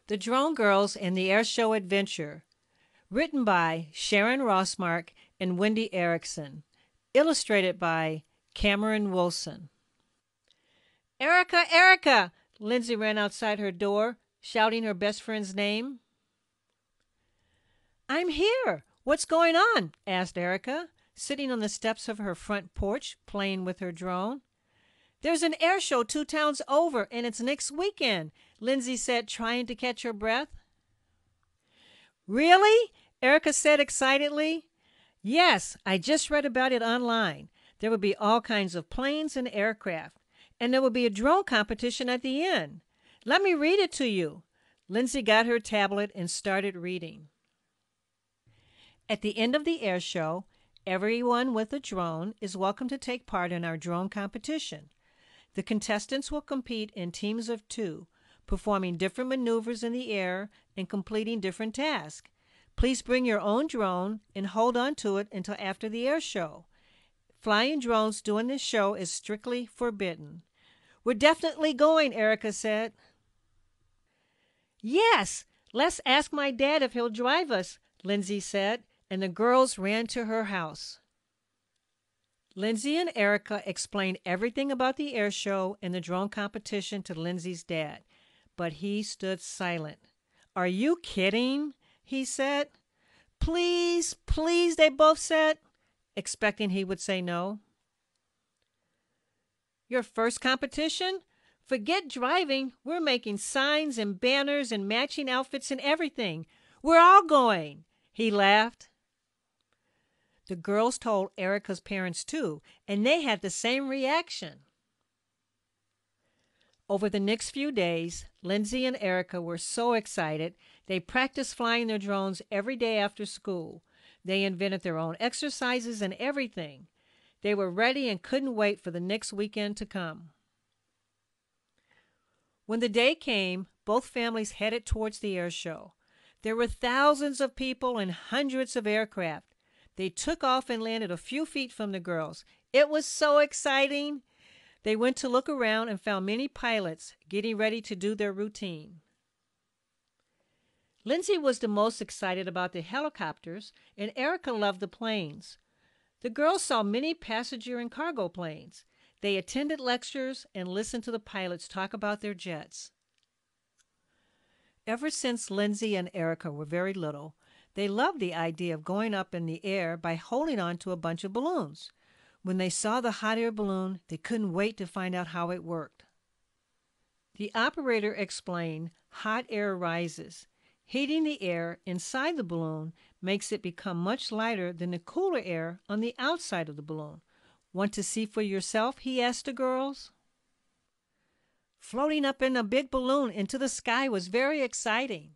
The Drone Girls and the Airshow Adventure, written by Sharon Rossmark and Wendy Erickson, illustrated by Cameron Wilson. "Erica, Erica!" Lindsay ran outside her door, shouting her best friend's name. "I'm here. What's going on?" asked Erica, sitting on the steps of her front porch, playing with her drone. "There's an air show 2 towns over, and it's next weekend," Lindsay said, trying to catch her breath. "Really?" Erica said excitedly. "Yes, I just read about it online. There will be all kinds of planes and aircraft, and there will be a drone competition at the end. Let me read it to you." Lindsay got her tablet and started reading. At the end of the air show, everyone with a drone is welcome to take part in our drone competition. The contestants will compete in teams of 2, performing different maneuvers in the air and completing different tasks. Please bring your own drone and hold on to it until after the air show. Flying drones during this show is strictly forbidden. "We're definitely going," Erica said. "Yes, let's ask my dad if he'll drive us," Lindsay said, and the girls ran to her house. Lindsay and Erica explained everything about the air show and the drone competition to Lindsay's dad, but he stood silent. "Are you kidding?" he said. "Please, please," they both said, expecting he would say no. "Your first competition? Forget driving. We're making signs and banners and matching outfits and everything. We're all going," he laughed. The girls told Erica's parents too, and they had the same reaction. Over the next few days, Lindsay and Erica were so excited, they practiced flying their drones every day after school. They invented their own exercises and everything. They were ready and couldn't wait for the next weekend to come. When the day came, both families headed towards the air show. There were thousands of people and hundreds of aircraft. They took off and landed a few feet from the girls. It was so exciting. They went to look around and found many pilots getting ready to do their routine. Lindsay was the most excited about the helicopters, and Erica loved the planes. The girls saw many passenger and cargo planes. They attended lectures and listened to the pilots talk about their jets. Ever since Lindsay and Erica were very little, they loved the idea of going up in the air by holding on to a bunch of balloons. When they saw the hot air balloon, they couldn't wait to find out how it worked. The operator explained hot air rises. Heating the air inside the balloon makes it become much lighter than the cooler air on the outside of the balloon. "Want to see for yourself?" he asked the girls. Floating up in a big balloon into the sky was very exciting.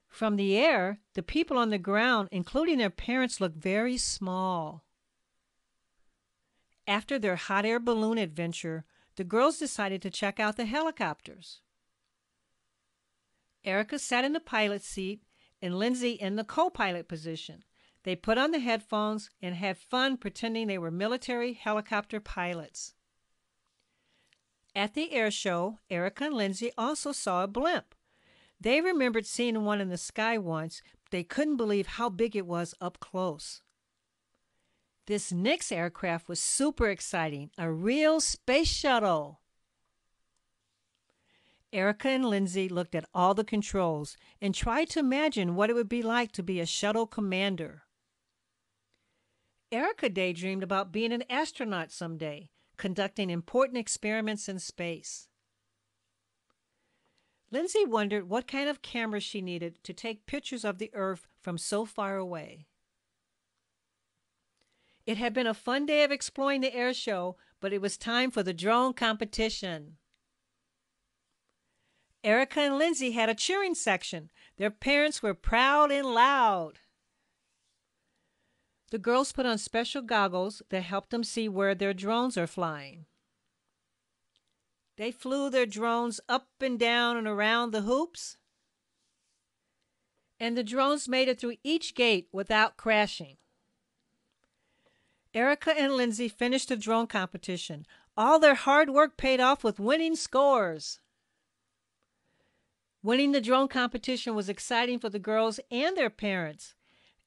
From the air, the people on the ground, including their parents, looked very small. After their hot air balloon adventure, the girls decided to check out the helicopters. Erica sat in the pilot seat and Lindsay in the co-pilot position. They put on the headphones and had fun pretending they were military helicopter pilots. At the air show, Erica and Lindsay also saw a blimp. They remembered seeing one in the sky once, but they couldn't believe how big it was up close. This next aircraft was super exciting, a real space shuttle. Erica and Lindsay looked at all the controls and tried to imagine what it would be like to be a shuttle commander. Erica daydreamed about being an astronaut someday, conducting important experiments in space. Lindsay wondered what kind of camera she needed to take pictures of the Earth from so far away. It had been a fun day of exploring the air show, but it was time for the drone competition. Erica and Lindsay had a cheering section. Their parents were proud and loud. The girls put on special goggles that helped them see where their drones are flying. They flew their drones up and down and around the hoops, and the drones made it through each gate without crashing. Erica and Lindsay finished the drone competition. All their hard work paid off with winning scores. Winning the drone competition was exciting for the girls and their parents.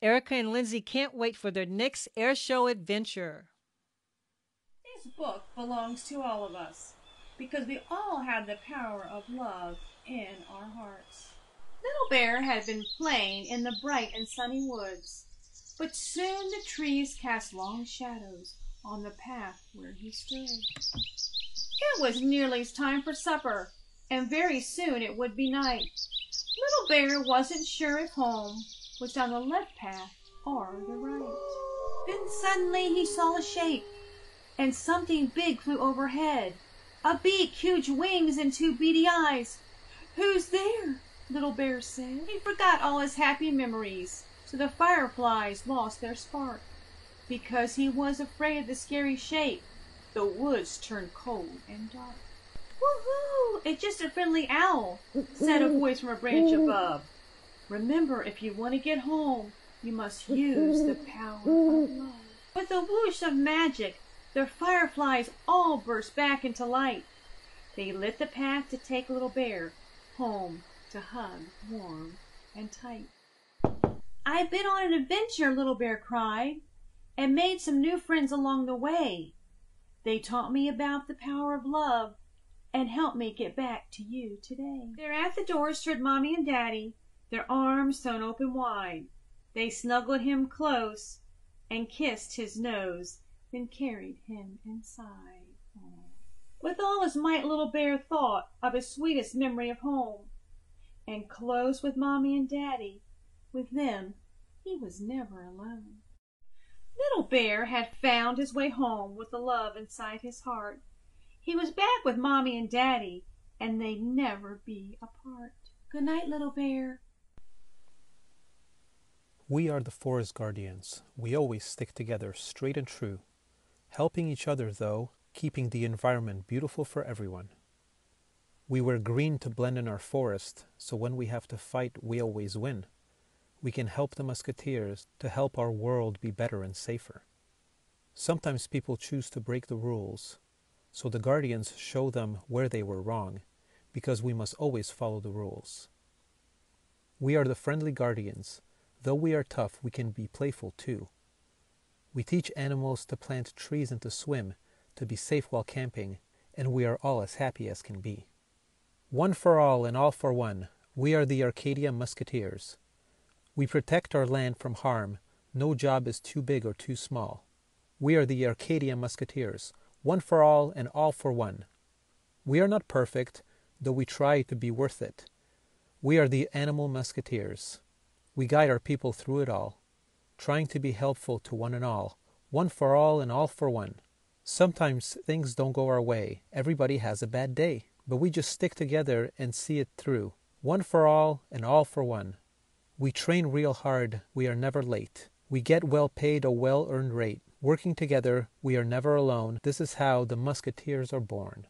Erica and Lindsay can't wait for their next air show adventure. This book belongs to all of us because we all have the power of love in our hearts. Little Bear had been playing in the bright and sunny woods, but soon the trees cast long shadows on the path where he stood. It was nearly time for supper, and very soon it would be night. Little Bear wasn't sure if home was down the left path or the right. Then suddenly he saw a shape, and something big flew overhead. A beak, huge wings, and two beady eyes. "Who's there?" Little Bear said. He forgot all his happy memories, so the fireflies lost their spark. Because he was afraid of the scary shape, the woods turned cold and dark. "Woohoo! It's just a friendly owl," said a voice from a branch above. "Remember, if you want to get home, you must use the power of love." With a whoosh of magic, the fireflies all burst back into light. They lit the path to take Little Bear home to hug warm and tight. "I've been on an adventure," Little Bear cried, "and made some new friends along the way. They taught me about the power of love and helped me get back to you today." There at the door stood Mommy and Daddy, their arms thrown open wide. They snuggled him close and kissed his nose, then carried him inside. With all his might, Little Bear thought of his sweetest memory of home. And close with Mommy and Daddy, with them he was never alone. Little Bear had found his way home with the love inside his heart. He was back with Mommy and Daddy, and they'd never be apart. Good night, Little Bear. We are the forest guardians. We always stick together straight and true, helping each other though, keeping the environment beautiful for everyone. We wear green to blend in our forest, so when we have to fight, we always win. We can help the musketeers to help our world be better and safer. Sometimes people choose to break the rules, so the guardians show them where they were wrong, because we must always follow the rules. We are the friendly guardians. Though we are tough, we can be playful too. We teach animals to plant trees and to swim, to be safe while camping, and we are all as happy as can be. One for all and all for one, we are the Arcadia Musketeers. We protect our land from harm. No job is too big or too small. We are the Arcadia Musketeers, one for all and all for one. We are not perfect, though we try to be worth it. We are the Animal Musketeers. We guide our people through it all, trying to be helpful to one and all, one for all and all for one. Sometimes things don't go our way. Everybody has a bad day, but we just stick together and see it through. One for all and all for one. We train real hard. We are never late. We get well paid a well-earned rate. Working together, we are never alone. This is how the Musketeers are born.